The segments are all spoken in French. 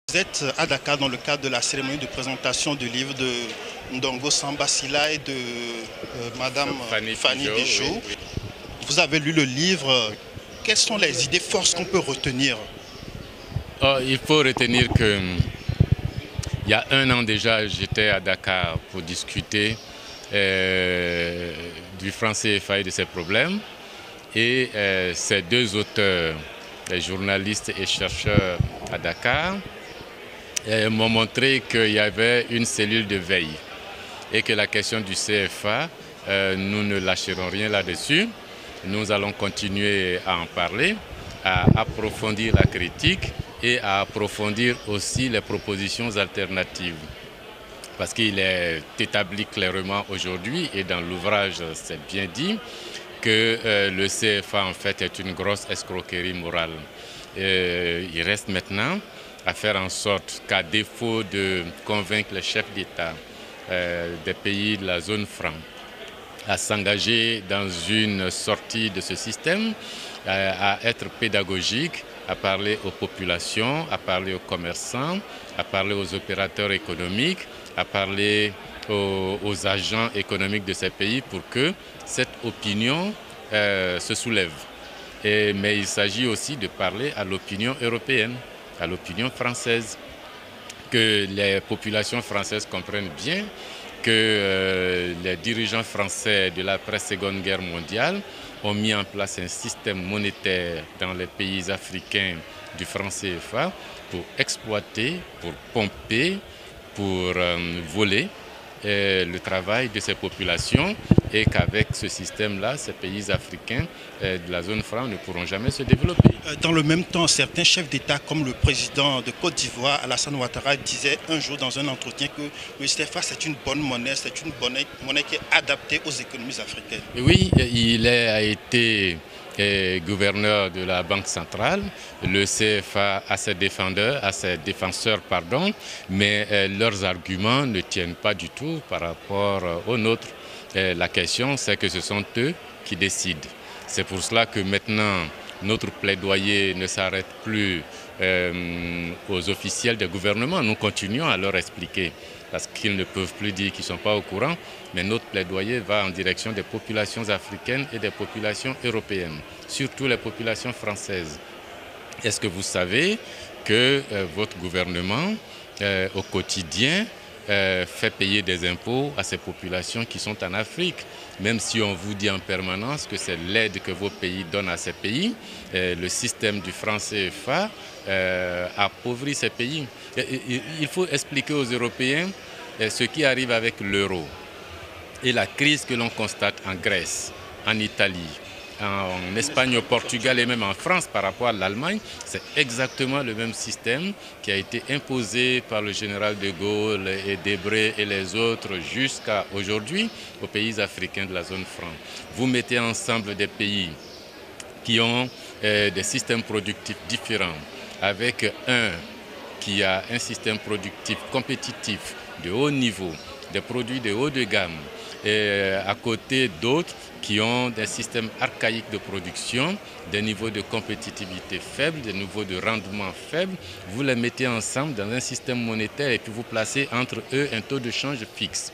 Vous êtes à Dakar dans le cadre de la cérémonie de présentation du livre de Ndongo Samba Sylla et de Madame Fanny Béjot. Oui, oui. Vous avez lu le livre. Quelles sont les idées forces qu'on peut retenir? Il faut retenir que il y a un an déjà, j'étais à Dakar pour discuter du franc CFA et de ses problèmes. Et ces deux auteurs, les journalistes et chercheurs à Dakar, m'ont montré qu'il y avait une cellule de veille et que la question du CFA, nous ne lâcherons rien là-dessus. Nous allons continuer à en parler, à approfondir la critique et à approfondir aussi les propositions alternatives. Parce qu'il est établi clairement aujourd'hui, et dans l'ouvrage c'est bien dit, que le CFA en fait est une grosse escroquerie morale. Il reste maintenant à faire en sorte qu'à défaut de convaincre les chefs d'État des pays de la zone franc à s'engager dans une sortie de ce système, à être pédagogique, à parler aux populations, à parler aux commerçants, à parler aux opérateurs économiques, à parler aux agents économiques de ces pays pour que cette opinion se soulève. Mais il s'agit aussi de parler à l'opinion européenne, à l'opinion française, que les populations françaises comprennent bien que les dirigeants français de l'après-Seconde Guerre mondiale ont mis en place un système monétaire dans les pays africains du franc CFA pour exploiter, pour pomper, pour voler le travail de ces populations, et qu'avec ce système-là, ces pays africains de la zone franc ne pourront jamais se développer. Dans le même temps, certains chefs d'État, comme le président de Côte d'Ivoire, Alassane Ouattara, disaient un jour dans un entretien que le CFA c'est une bonne monnaie, c'est une monnaie qui est adaptée aux économies africaines. Oui, il a été gouverneur de la Banque centrale. Le CFA a ses défenseurs, mais leurs arguments ne tiennent pas du tout par rapport aux nôtres. La question, c'est que ce sont eux qui décident. C'est pour cela que maintenant, notre plaidoyer ne s'arrête plus aux officiels des gouvernements. Nous continuons à leur expliquer, parce qu'ils ne peuvent plus dire qu'ils ne sont pas au courant, mais notre plaidoyer va en direction des populations africaines et des populations européennes, surtout les populations françaises. Est-ce que vous savez que votre gouvernement, au quotidien, fait payer des impôts à ces populations qui sont en Afrique, même si on vous dit en permanence que c'est l'aide que vos pays donnent à ces pays, le système du franc CFA appauvrit ces pays. Il faut expliquer aux Européens ce qui arrive avec l'euro et la crise que l'on constate en Grèce, en Italie, en Espagne, au Portugal et même en France par rapport à l'Allemagne. C'est exactement le même système qui a été imposé par le général de Gaulle et Debré et les autres jusqu'à aujourd'hui aux pays africains de la zone franc. Vous mettez ensemble des pays qui ont des systèmes productifs différents, avec un qui a un système productif compétitif de haut niveau, des produits de haut de gamme, et à côté d'autres qui ont des systèmes archaïques de production, des niveaux de compétitivité faibles, des niveaux de rendement faibles. Vous les mettez ensemble dans un système monétaire et puis vous placez entre eux un taux de change fixe.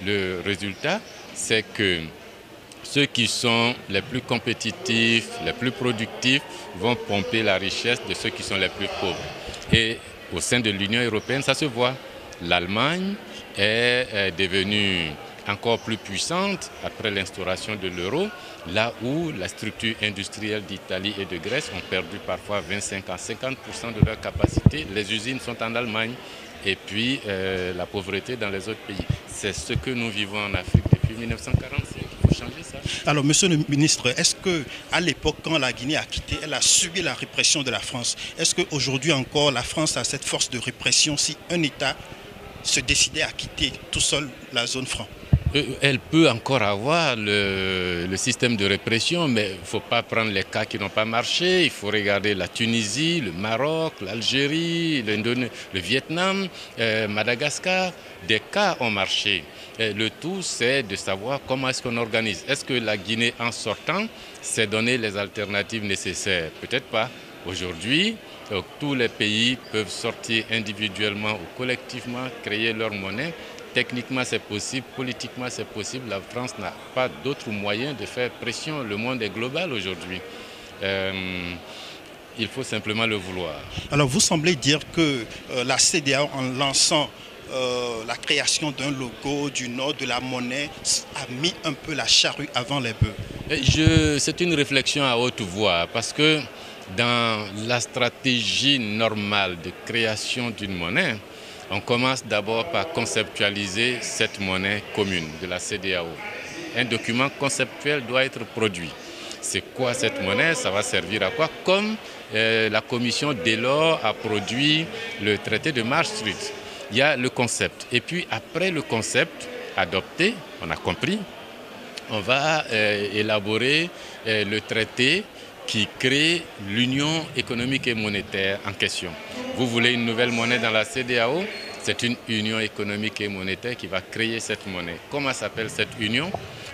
Le résultat, c'est que ceux qui sont les plus compétitifs, les plus productifs, vont pomper la richesse de ceux qui sont les plus pauvres. Et au sein de l'Union européenne, ça se voit. L'Allemagne est devenue encore plus puissante après l'instauration de l'euro, là où la structure industrielle d'Italie et de Grèce ont perdu parfois 25 à 50% de leur capacité. Les usines sont en Allemagne, et puis la pauvreté dans les autres pays. C'est ce que nous vivons en Afrique depuis 1945. Il faut changer ça. Alors, monsieur le ministre, est-ce qu'à l'époque, quand la Guinée a quitté, elle a subi la répression de la France? Est-ce qu'aujourd'hui encore, la France a cette force de répression si un État se décidait à quitter tout seul la zone franc? Elle peut encore avoir le système de répression, mais il ne faut pas prendre les cas qui n'ont pas marché. Il faut regarder la Tunisie, le Maroc, l'Algérie, le Vietnam, Madagascar. Des cas ont marché. Le tout, c'est de savoir comment est-ce qu'on organise. Est-ce que la Guinée, en sortant, s'est donné les alternatives nécessaires? Peut-être pas. Aujourd'hui, Donc, tous les pays peuvent sortir individuellement ou collectivement, créer leur monnaie. Techniquement, c'est possible. Politiquement, c'est possible. La France n'a pas d'autre moyen de faire pression. Le monde est global aujourd'hui. Il faut simplement le vouloir. Alors, vous semblez dire que la CEDEAO, en lançant la création d'un logo, du nom, de la monnaie, a mis un peu la charrue avant les bœufs. C'est une réflexion à haute voix parce que dans la stratégie normale de création d'une monnaie, on commence d'abord par conceptualiser cette monnaie commune de la CEDEAO. Un document conceptuel doit être produit. C'est quoi cette monnaie? Ça va servir à quoi? Comme la commission dès lors a produit le traité de Maastricht. Il y a le concept. Et puis après le concept adopté, on a compris, on va élaborer le traité qui crée l'union économique et monétaire en question. Vous voulez une nouvelle monnaie dans la CEDEAO? C'est une union économique et monétaire qui va créer cette monnaie. Comment s'appelle cette union?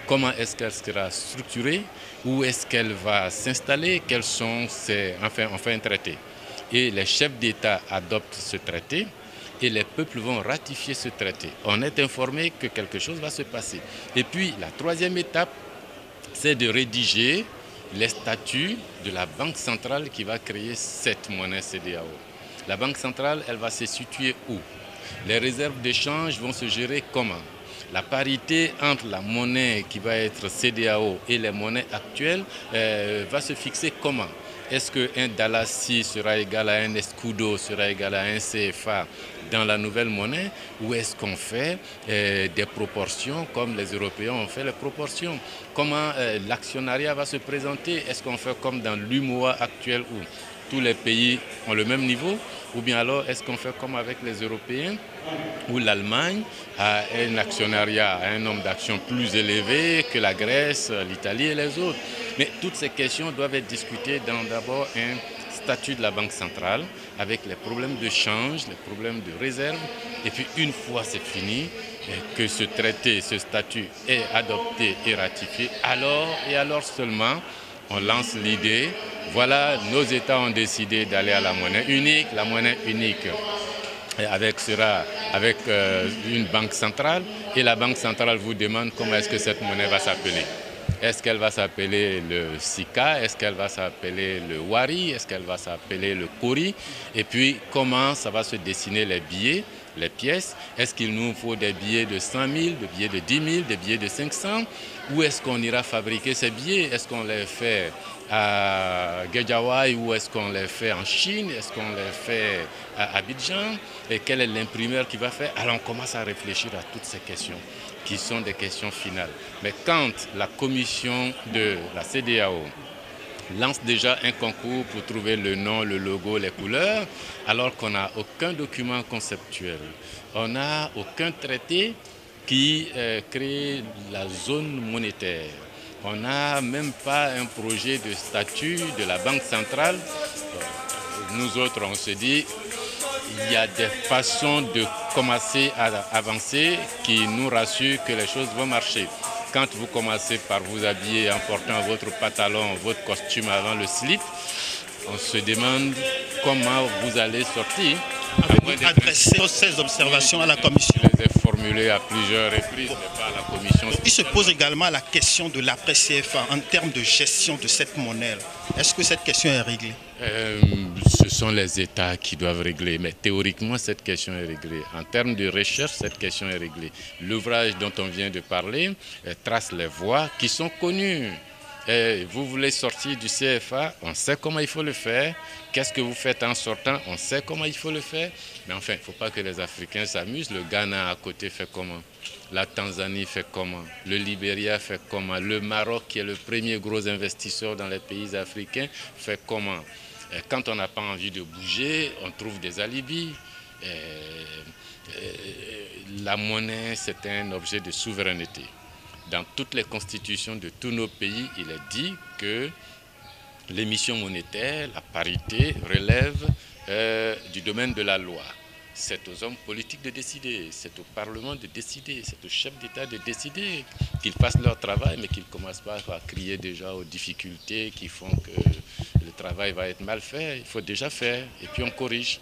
Comment est-ce qu'elle sera structurée? Où est-ce qu'elle va s'installer? Quels sont ses... Enfin, on fait un traité. Et les chefs d'État adoptent ce traité et les peuples vont ratifier ce traité. On est informé que quelque chose va se passer. Et puis, la troisième étape, c'est de rédiger les statuts de la Banque centrale qui va créer cette monnaie CEDEAO. La Banque centrale, elle va se situer où? Les réserves d'échange vont se gérer comment? La parité entre la monnaie qui va être CEDEAO et les monnaies actuelles va se fixer comment? Est-ce qu'un Dalassi sera égal à un Escudo, sera égal à un CFA dans la nouvelle monnaie? Ou est-ce qu'on fait des proportions comme les Européens ont fait les proportions? Comment l'actionnariat va se présenter? Est-ce qu'on fait comme dans l'UMOA actuel où tous les pays ont le même niveau? Ou bien alors est-ce qu'on fait comme avec les Européens où l'Allemagne a un actionnariat, a un nombre d'actions plus élevé que la Grèce, l'Italie et les autres? Mais toutes ces questions doivent être discutées dans d'abord un statut de la Banque centrale avec les problèmes de change, les problèmes de réserve. Et puis une fois c'est fini, que ce traité, ce statut est adopté et ratifié, alors seulement on lance l'idée. Voilà, nos États ont décidé d'aller à la monnaie unique. La monnaie unique sera avec une banque centrale et la banque centrale vous demande comment est-ce que cette monnaie va s'appeler. Est-ce qu'elle va s'appeler le Sika? Est-ce qu'elle va s'appeler le Wari? Est-ce qu'elle va s'appeler le Kori? Et puis comment ça va se dessiner les billets, les pièces? Est-ce qu'il nous faut des billets de 100 000, des billets de 10 000, des billets de 500? Où est-ce qu'on ira fabriquer ces billets? Est-ce qu'on les fait à Guédiawaye ou est-ce qu'on les fait en Chine? Est-ce qu'on les fait à Abidjan? Et quel est l'imprimeur qui va faire? Alors on commence à réfléchir à toutes ces questions qui sont des questions finales. Mais quand la commission de la CEDEAO lance déjà un concours pour trouver le nom, le logo, les couleurs, alors qu'on n'a aucun document conceptuel, on n'a aucun traité qui crée la zone monétaire. On n'a même pas un projet de statut de la Banque centrale. Nous autres, on se dit, il y a des façons de commencer à avancer qui nous rassurent que les choses vont marcher. Quand vous commencez par vous habiller en portant votre pantalon, votre costume avant le slip, on se demande comment vous allez sortir. Avez-vous adressé ces observations à la Commission? Je les ai formulées à plusieurs reprises, mais pas à la Commission. Il se pose également la question de l'après-CFA en termes de gestion de cette monnaie. Est-ce que cette question est réglée? Ce sont les États qui doivent régler, mais théoriquement, cette question est réglée. En termes de recherche, cette question est réglée. L'ouvrage dont on vient de parler trace les voies qui sont connues. Vous voulez sortir du CFA, on sait comment il faut le faire. Qu'est-ce que vous faites en sortant, on sait comment il faut le faire. Mais enfin, il ne faut pas que les Africains s'amusent. Le Ghana à côté fait comment? La Tanzanie fait comment? Le Libéria fait comment? Le Maroc, qui est le premier gros investisseur dans les pays africains, fait comment? Quand on n'a pas envie de bouger, on trouve des alibis. La monnaie, c'est un objet de souveraineté. Dans toutes les constitutions de tous nos pays, il est dit que l'émission monétaire, la parité, relève du domaine de la loi. C'est aux hommes politiques de décider, c'est au Parlement de décider, c'est aux chefs d'État de décider, qu'ils fassent leur travail, mais qu'ils ne commencent pas à crier déjà aux difficultés qui font que travail va être mal fait, il faut déjà faire et puis on corrige.